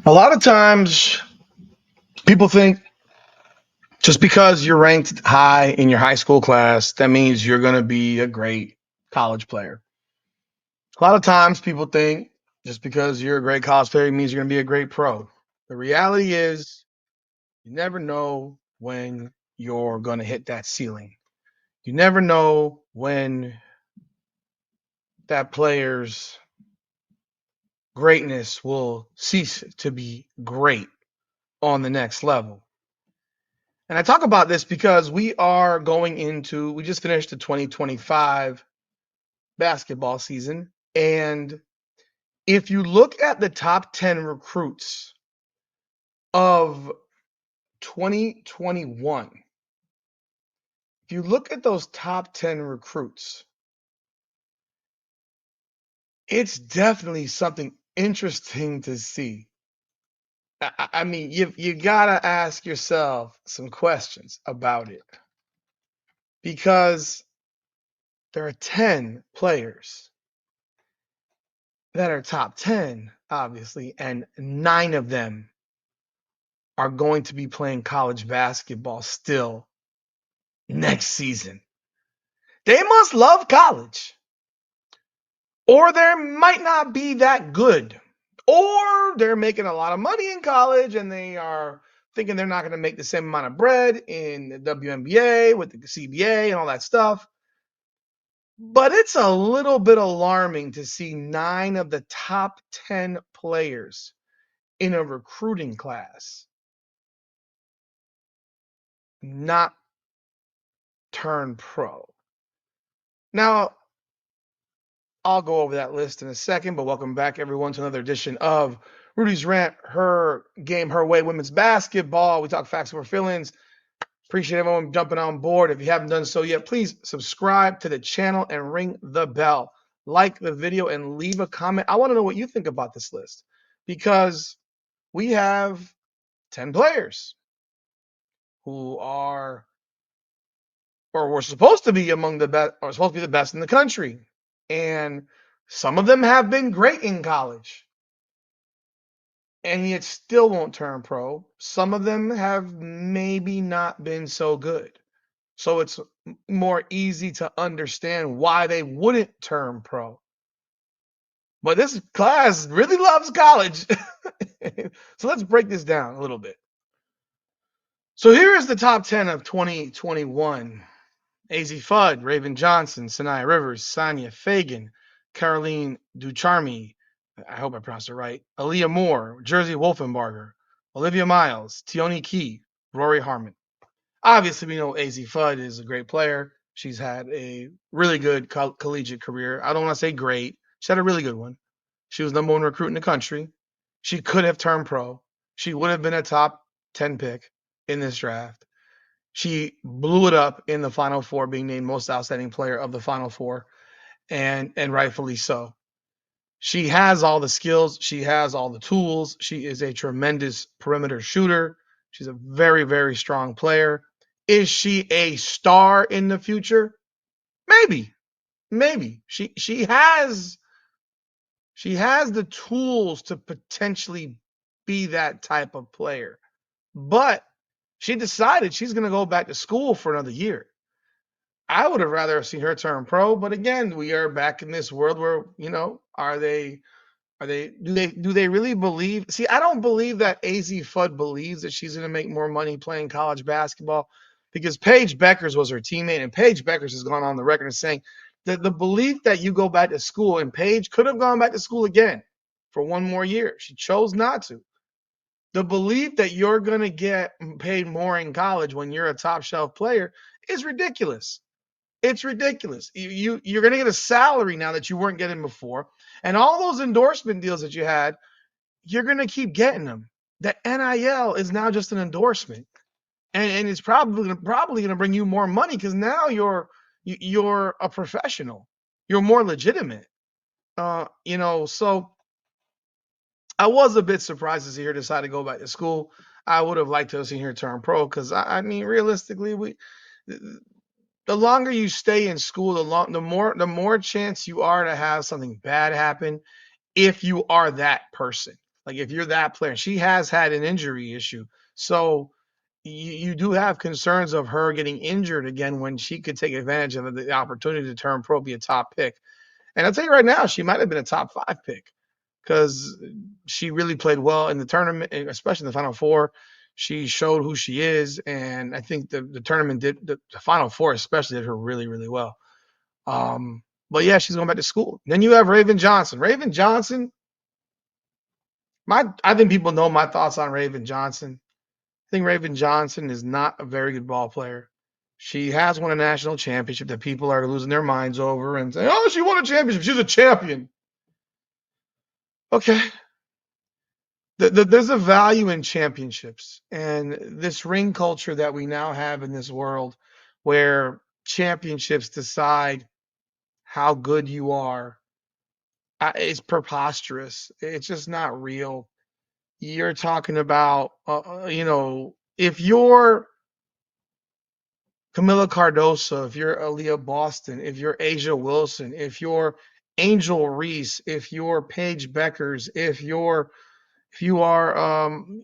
A lot of times people think just because you're ranked high in your high school class, that means you're going to be a great college player. A lot of times people think just because you're a great college player means you're going to be a great pro. The reality is you never know when you're going to hit that ceiling. You never know when that player's greatness will cease to be great on the next level. And I talk about this because we just finished the 2025 basketball season. And if you look at the top 10 recruits of 2021, if you look at those top 10 recruits, it's definitely something interesting to see. I mean, you gotta ask yourself some questions about it because there are 10 players that are top 10, obviously, and 9 of them are going to be playing college basketball still next season. They must love college, or they might not be that good, or they're making a lot of money in college and they are thinking they're not going to make the same amount of bread in the WNBA with the CBA and all that stuff. But it's a little bit alarming to see 9 of the top 10 players in a recruiting class not turn pro. Now, I'll go over that list in a second, but welcome back, everyone, to another edition of Rudy's Rant, Her Game, Her Way, Women's Basketball. We talk facts over feelings. Appreciate everyone jumping on board. If you haven't done so yet, please subscribe to the channel and ring the bell. Like the video and leave a comment. I want to know what you think about this list because we have 10 players who are or were supposed to be among the best, or supposed to be the best in the country. And some of them have been great in college and yet still won't turn pro. Some of them have maybe not been so good. So it's more easy to understand why they wouldn't turn pro. But this class really loves college. So let's break this down a little bit. So here is the top 10 of 2021. Azzi Fudd, Raven Johnson, Sanaya Rivers, Sonia Fagan, Caroline Ducharme, I hope I pronounced it right, Aaliyah Moore, Jersey Wolfenbarger, Olivia Miles, Tioni Key, Rory Harmon. Obviously, we know Azzi Fudd is a great player. She's had a really good collegiate career. I don't want to say great. She had a really good one. She was number 1 recruit in the country. She could have turned pro. She would have been a top 10 pick in this draft. She blew it up in the Final Four, being named most outstanding player of the Final Four, and rightfully so. She has all the skills. She has all the tools. She is a tremendous perimeter shooter. She's a very, very strong player. Is she a star in the future? Maybe. Maybe. She has the tools to potentially be that type of player. But she decided she's going to go back to school for another year. I would have rather seen her turn pro, but again, we are back in this world where, do they really believe? See, I don't believe that Azzi Fudd believes that she's going to make more money playing college basketball because Paige Beckers was her teammate, and Paige Beckers has gone on the record as saying that the belief that you go back to school, and Paige could have gone back to school again for one more year. She chose not to. The belief that you're going to get paid more in college when you're a top shelf player is ridiculous. It's ridiculous. You're going to get a salary now that you weren't getting before, and all those endorsement deals that you had, you're going to keep getting them. The NIL is now just an endorsement, and it's probably going to bring you more money because now you're a professional. You're more legitimate. So I was a bit surprised to see her decide to go back to school. I would have liked to have seen her turn pro because I mean, realistically, the longer you stay in school, the more chance you are to have something bad happen if you are that person. Like if you're that player, she has had an injury issue. So you do have concerns of her getting injured again when she could take advantage of the opportunity to turn pro, be a top pick. And I'll tell you right now, she might have been a top 5 pick because she really played well in the tournament, especially in the Final Four. She showed who she is, and I think the tournament did the Final Four especially did her really really well. But yeah, she's going back to school. Then you have Raven Johnson. Raven Johnson, I think people know my thoughts on Raven Johnson. I think Raven Johnson is not a very good ball player. She has won a national championship that people are losing their minds over and saying, "Oh, she won a championship. She's a champion." Okay, there's a value in championships, and this ring culture that we now have in this world, where championships decide how good you are, it's preposterous. It's just not real. You're talking about, if you're Camila Cardoso, if you're Aaliyah Boston, if you're Asia Wilson, if you're Angel Reese, if you're Paige Beckers, if you are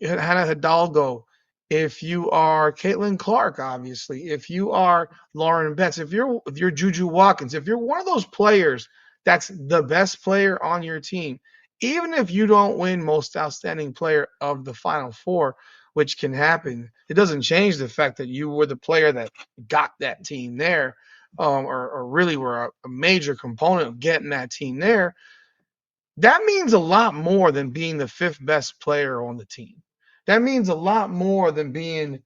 Hannah Hidalgo, if you are Caitlin Clark, obviously, if you are Lauren Betts, if you're Juju Watkins, if you're one of those players that's the best player on your team, even if you don't win most outstanding player of the Final Four, which can happen, it doesn't change the fact that you were the player that got that team there, or really were a major component of getting that team there. That means a lot more than being the 5th best player on the team. That means a lot more than being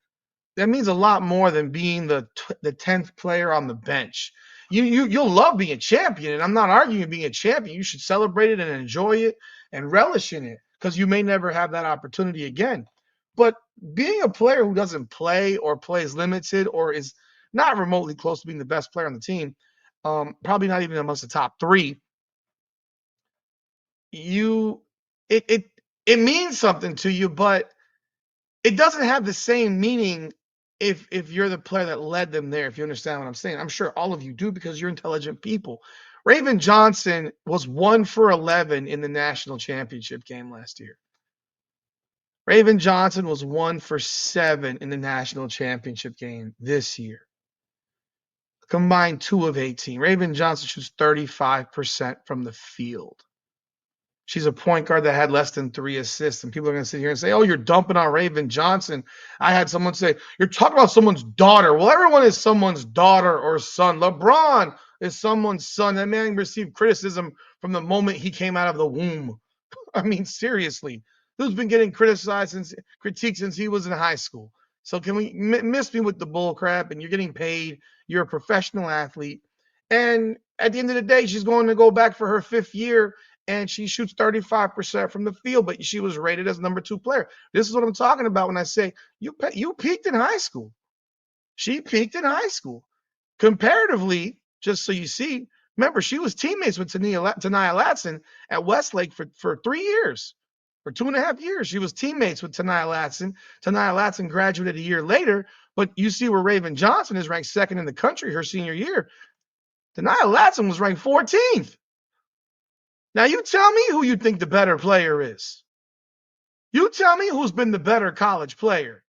the 10th player on the bench. You'll love being a champion, and I'm not arguing being a champion. You should celebrate it and enjoy it and relish in it because you may never have that opportunity again. But being a player who doesn't play or plays limited or is not remotely close to being the best player on the team, probably not even amongst the top 3, you it it it means something to you, but it doesn't have the same meaning if you're the player that led them there, if you understand what I'm saying. I'm sure all of you do because you're intelligent people. Raven Johnson was 1 for 11 in the national championship game last year. Raven Johnson was 1 for 7 in the national championship game this year. Combined 2 of 18. Raven Johnson shoots 35% from the field. She's a point guard that had less than 3 assists. And people are going to sit here and say, "Oh, you're dumping on Raven Johnson." I had someone say, "You're talking about someone's daughter." Well, everyone is someone's daughter or son. LeBron is someone's son. That man received criticism from the moment he came out of the womb. I mean, seriously, who's been getting critiqued since he was in high school? So can we miss me with the bull crap? And you're getting paid. You're a professional athlete. And at the end of the day, she's going to go back for her 5th year, and she shoots 35% from the field, but she was rated as number 2 player. This is what I'm talking about when I say you peaked in high school. She peaked in high school. Comparatively, just so you see, remember, she was teammates with Tania Latson at Westlake for 3 years. For 2.5 years, she was teammates with Tania Latson. Tania Latson graduated a year later, but you see where Raven Johnson is ranked 2nd in the country her senior year. Tania Latson was ranked 14th. Now you tell me who you think the better player is. You tell me who's been the better college player.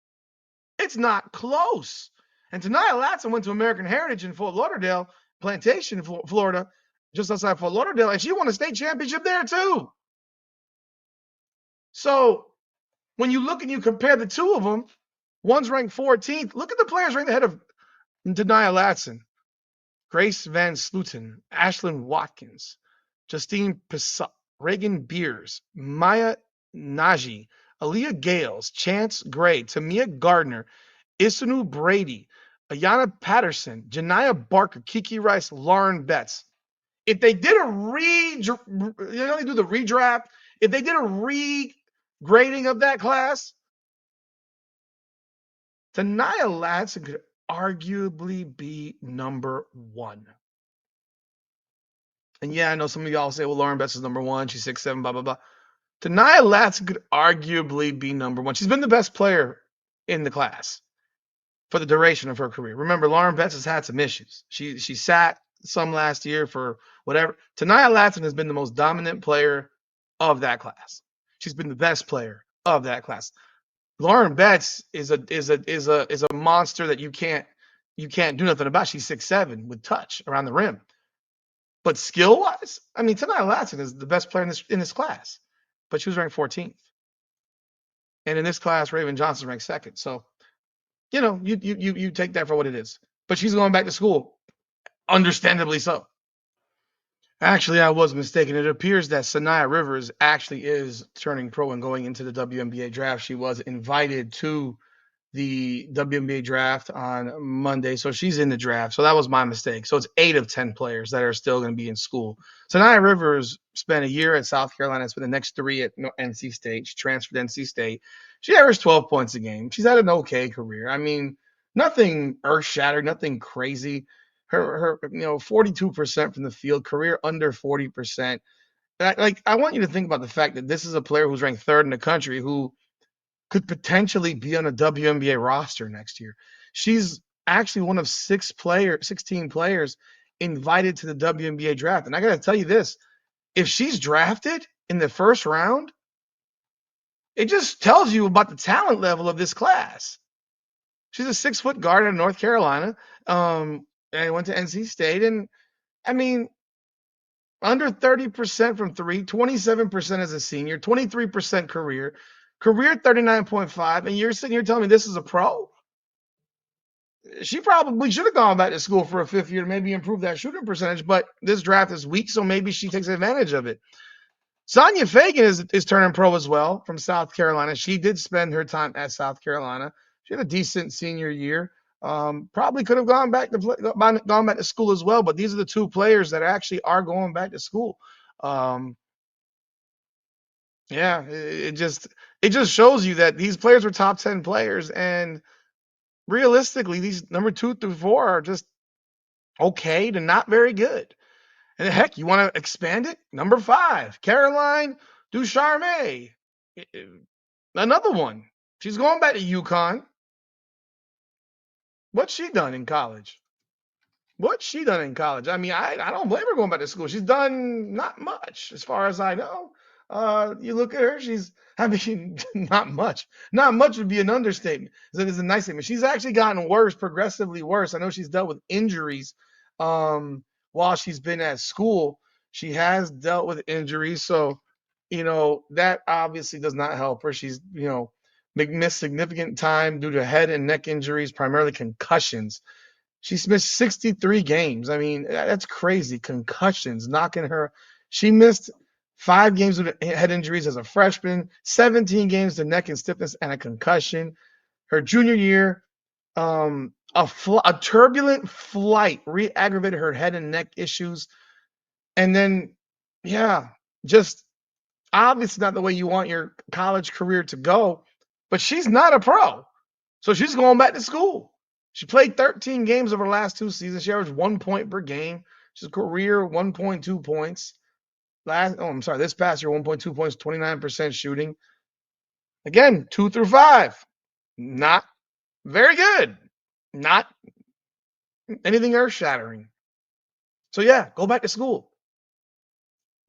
It's not close. And Tania Latson went to American Heritage in Fort Lauderdale, Plantation, Florida, just outside Fort Lauderdale, and she won a state championship there too. So when you look and you compare the two of them, one's ranked 14th. Look at the players ranked ahead of Tania Latson. Grace Van Sluten, Ashlyn Watkins, Justine Pissot, Reagan Beers, Maya Naji, Aaliyah Gales, Chance Gray, Tamia Gardner, Isanu Brady, Ayanna Patterson, Janiyah Barker, Kiki Rice, Lauren Betts. If they did they do the redraft. If they did a regrading of that class, Tania Latson could arguably be number 1. And yeah, I know some of y'all say, well, Lauren Betts is number 1. She's 6'7", blah, blah, blah. Tania Latson could arguably be number 1. She's been the best player in the class for the duration of her career. Remember, Lauren Betts has had some issues. She sat some last year for whatever. Tania Latson has been the most dominant player of that class. She's been the best player of that class. Lauren Betts is a monster that you can't do nothing about. She's 6'7" with touch around the rim. But skill wise, I mean, Tanaya Latson is the best player in this class, but she was ranked 14th. And in this class, Raven Johnson's ranked second. So, you take that for what it is. But she's going back to school, understandably so. Actually, I was mistaken. It appears that Sanaya Rivers actually is turning pro and going into the WNBA draft. She was invited to the WNBA draft on Monday, so she's in the draft. So that was my mistake. So it's 8 of 10 players that are still going to be in school. Sanaya Rivers spent a year at South Carolina, spent the next 3 at NC State. She transferred to NC State. She averaged 12 points a game. She's had an okay career. I mean, nothing earth-shattering, nothing crazy. Her 42% from the field, career under 40%. I want you to think about the fact that this is a player who's ranked 3rd in the country who could potentially be on a WNBA roster next year. She's actually one of 16 players invited to the WNBA draft. And I got to tell you this, if she's drafted in the first round, it just tells you about the talent level of this class. She's a 6-foot guard out of North Carolina. And went to NC State. And I mean, under 30% from 3, 27% as a senior, 23% career 39.5, and you're sitting here telling me this is a pro? She probably should have gone back to school for a 5th year to maybe improve that shooting percentage, but this draft is weak, so maybe she takes advantage of it. Sonia Fagan is turning pro as well from South Carolina. She did spend her time at South Carolina. She had a decent senior year. Probably could have gone back to school as well, but these are the 2 players that actually are going back to school. Yeah, it just shows you that these players are top 10 players, and realistically, these number 2 through 4 are just okay to not very good. And heck, you want to expand it? Number 5, Caroline Ducharme, another one. She's going back to UConn. What's she done in college? I mean, I don't blame her going back to school. She's done not much, as far as I know. You look at her, I mean, not much. Not much would be an understatement. That is a nice statement. She's actually gotten worse, progressively worse. I know she's dealt with injuries while she's been at school. She has dealt with injuries. So, that obviously does not help her. She's, missed significant time due to head and neck injuries, primarily concussions. She's missed 63 games. I mean, that's crazy. Concussions knocking her. She missed 5 games with head injuries as a freshman, 17 games to neck and stiffness and a concussion. Her junior year, a turbulent flight re-aggravated her head and neck issues. And then, yeah, just obviously not the way you want your college career to go. But she's not a pro. So she's going back to school. She played 13 games over the last 2 seasons. She averaged 1 point per game. She's a career 1.2 points. This past year, 1.2 points, 29% shooting. Again, 2 through 5. Not very good. Not anything earth-shattering. So yeah, go back to school.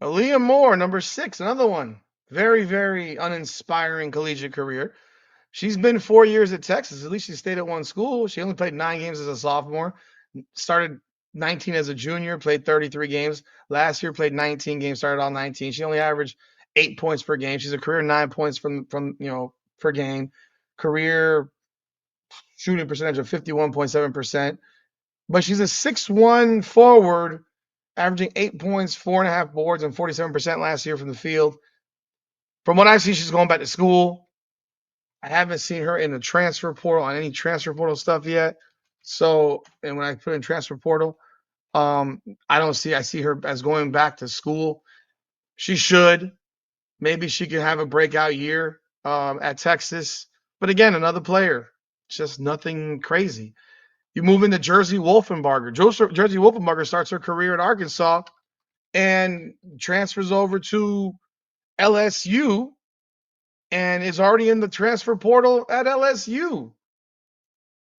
Aaliyah Moore, number 6, another one. Very, very uninspiring collegiate career. She's been 4 years at Texas. At least she stayed at one school. She only played 9 games as a sophomore. Started 19 as a junior, played 33 games. Last year played 19 games, started all 19. She only averaged 8 points per game. She's a career 9 points from per game. Career shooting percentage of 51.7%. But she's a 6'1" forward, averaging 8 points, 4.5 boards, and 47% last year from the field. From what I see, she's going back to school. I haven't seen her in the transfer portal on any transfer portal stuff yet. So, and when I put in transfer portal, I see her as going back to school. She should. Maybe she can have a breakout year at Texas. But again, another player. Just nothing crazy. You move into Jersey Wolfenbarger. Jersey Wolfenbarger starts her career at Arkansas and transfers over to LSU and is already in the transfer portal at LSU.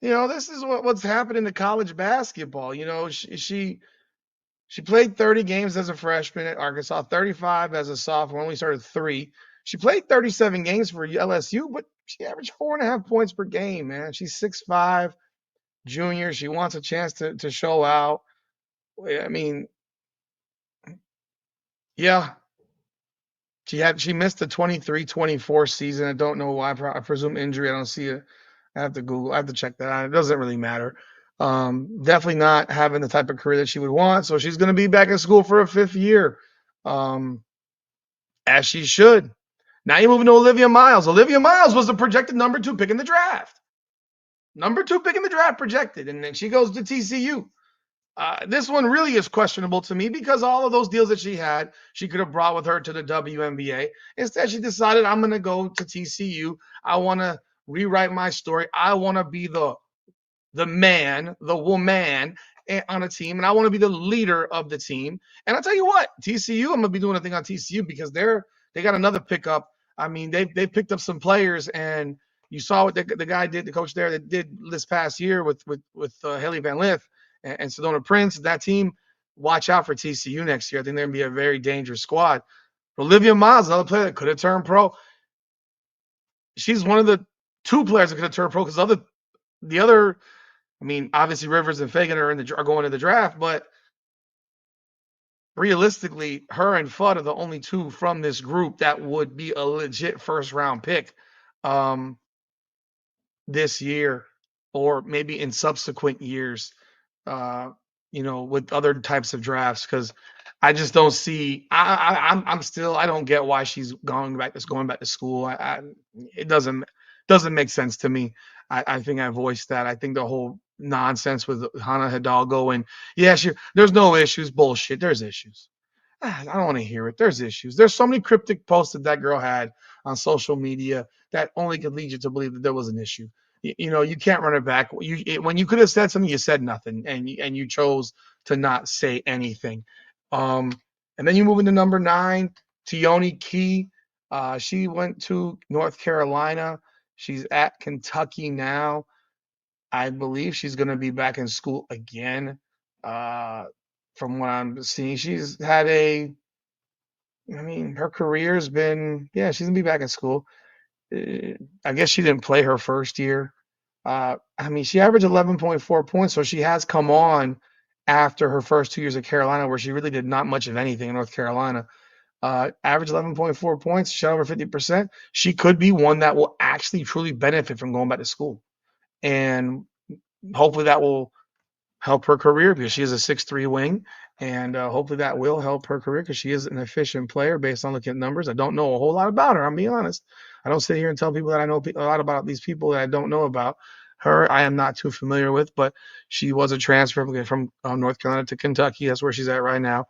This is what's happening to college basketball. She played 30 games as a freshman at Arkansas, 35 as a sophomore, only started 3. She played 37 games for LSU, but she averaged 4.5 points per game, man. She's 6'5", junior. She wants a chance to show out. I mean, yeah, she missed the 23-24 season. I don't know why. I presume injury. I don't see it. I have to Google. I have to check that out. It doesn't really matter. Definitely not having the type of career that she would want. So she's going to be back in school for a 5th year, as she should. Now you're moving to Olivia Miles. Olivia Miles was the projected number 2 pick in the draft. Number 2 pick in the draft projected, and then she goes to TCU. This one really is questionable to me because all of those deals that she had, she could have brought with her to the WNBA. Instead, she decided, I'm going to go to TCU. I want to rewrite my story. I want to be the man, the woman on a team, and I want to be the leader of the team. And I'll tell you what, TCU, I'm going to be doing a thing on TCU because they got another pickup. I mean, they picked up some players, and you saw what the guy did, the coach there that did this past year with Haley Van Lith and Sedona Prince. That team, watch out for TCU next year. I think they're going to be a very dangerous squad. Olivia Miles, another player that could have turned pro. She's one of the 2 players that could have turned pro because the other, I mean, obviously Rivers and Fagan are going to the draft, but realistically, her and Fudd are the only 2 from this group that would be a legit 1st-round pick this year, or maybe in subsequent years. With other types of drafts, because I just don't see. I don't get why she's going back to school. It doesn't make sense to me. I think I voiced that. I think the whole nonsense with Hannah Hidalgo and there's no issues. Bullshit. There's issues. I don't want to hear it. There's issues. There's so many cryptic posts that girl had on social media that only could lead you to believe that there was an issue. You can't run it back. When you could have said something, you said nothing, and you chose to not say anything. And then you move into number 9, Tioni Key. She went to North Carolina. She's at Kentucky now. I believe she's going to be back in school again. From what I'm seeing, her career's been, she's going to be back in school. I guess she didn't play her first year. She averaged 11.4 points, so she has come on after her first 2 years at Carolina, where she really did not much of anything in North Carolina. Averaged 11.4 points, shot over 50%. She could be one that will actually truly benefit from going back to school. And hopefully that will help her career because she is a 6'3" wing, and hopefully that will help her career because she is an efficient player based on looking at numbers. I don't know a whole lot about her. I'm being honest. I don't sit here and tell people that I know a lot about these people that I don't know about. Her, I am not too familiar with, but she was a transfer from North Carolina to Kentucky. That's where she's at right now,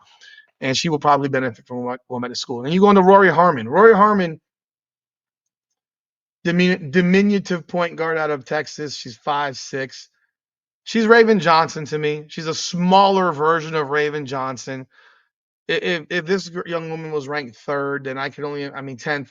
and she will probably benefit from going back to school. And you go into Rory Harmon. Rory Harmon, diminutive point guard out of Texas. She's 5'6". She's Raven Johnson to me. She's a smaller version of Raven Johnson. If this young woman was ranked 3rd, then 10th,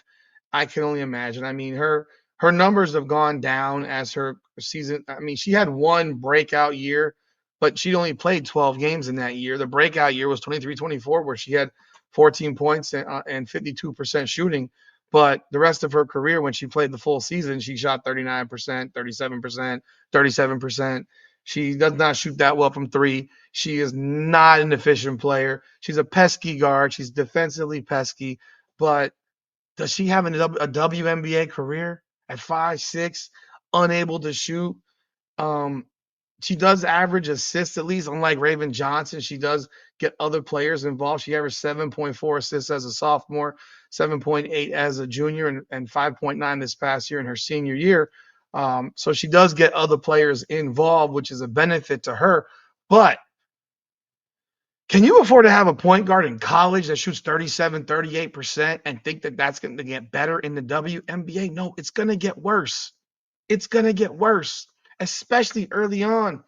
I can only imagine. Her numbers have gone down as her season. She had one breakout year, but she only played 12 games in that year. The breakout year was 23-24, where she had 14 points and 52% shooting. But the rest of her career, when she played the full season, she shot 39%, 37%, 37%. She does not shoot that well from 3. She is not an efficient player. She's a pesky guard. She's defensively pesky. But does she have a WNBA career at 5'6", unable to shoot? She does average assists, at least, unlike Raven Johnson. She does get other players involved. She averaged 7.4 assists as a sophomore, 7.8 as a junior, and 5.9 this past year in her senior year. So she does get other players involved, which is a benefit to her. But can you afford to have a point guard in college that shoots 37, 38% and think that that's going to get better in the WNBA? No, it's going to get worse. It's going to get worse, especially early on.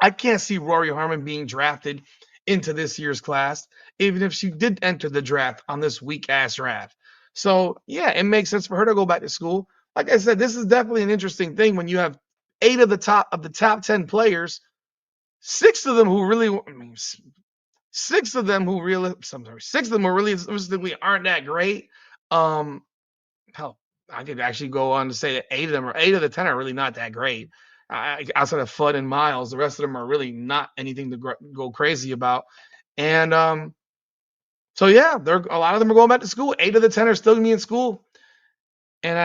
I can't see Rory Harmon being drafted into this year's class, even if she did enter the draft on this weak-ass draft. So, yeah, it makes sense for her to go back to school. Like I said, this is definitely an interesting thing when you have 8 of the top 10 players, 6 of them who really, 6 of them who really, 6 of them who realistically aren't that great. Um, hell, I could actually go on to say that 8 of the 10 are really not that great. Outside of Fudd and Miles, the rest of them are really not anything to go crazy about. And so yeah, they're a lot of them are going back to school. 8 of the 10 are still gonna be in school, and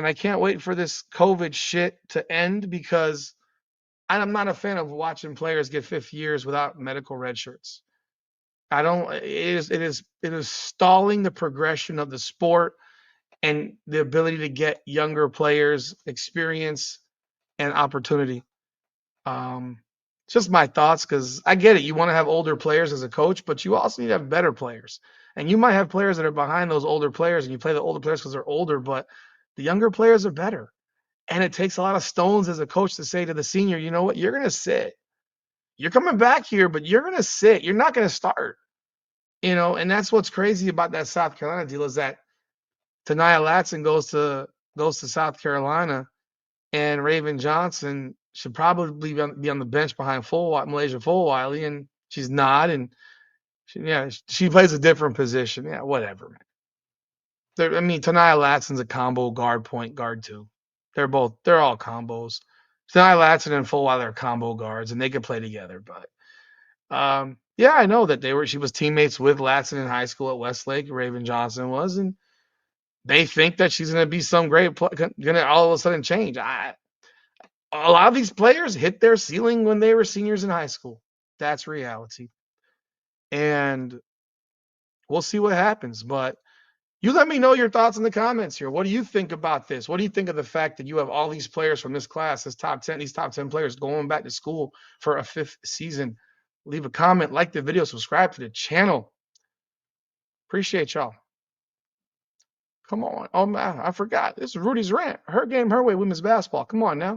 I can't wait for this COVID shit to end because I'm not a fan of watching players get 5 years without medical red shirts. I don't. It is stalling the progression of the sport and the ability to get younger players experience and opportunity. It's just my thoughts because I get it. You want to have older players as a coach, but you also need to have better players. And you might have players that are behind those older players, and you play the older players because they're older, but the younger players are better. And it takes a lot of stones as a coach to say to the senior, you know what, you're going to sit. You're coming back here, but you're going to sit. You're not going to start. And that's what's crazy about that South Carolina deal is that Tania Latson goes to South Carolina, and Raven Johnson should probably be on the bench behind Malaysia Fulwiley, and she's not. And she plays a different position. Yeah, whatever, man. I mean, Tania Latson's a combo guard, point guard too. They're all combos. Tania Latson and Fulwiley are combo guards, and they can play together. But yeah, I know that she was teammates with Latson in high school at Westlake. Raven Johnson was, and they think that she's going to be some great, going to all of a sudden change. A lot of these players hit their ceiling when they were seniors in high school. That's reality. And we'll see what happens. But you let me know your thoughts in the comments here. What do you think about this? What do you think of the fact that you have all these players from this class, these top 10 players going back to school for a 5th season? Leave a comment, like the video, subscribe to the channel. Appreciate y'all. Come on. Oh, man, I forgot. This is Rudy's Rant. Her game, her way, women's basketball. Come on now.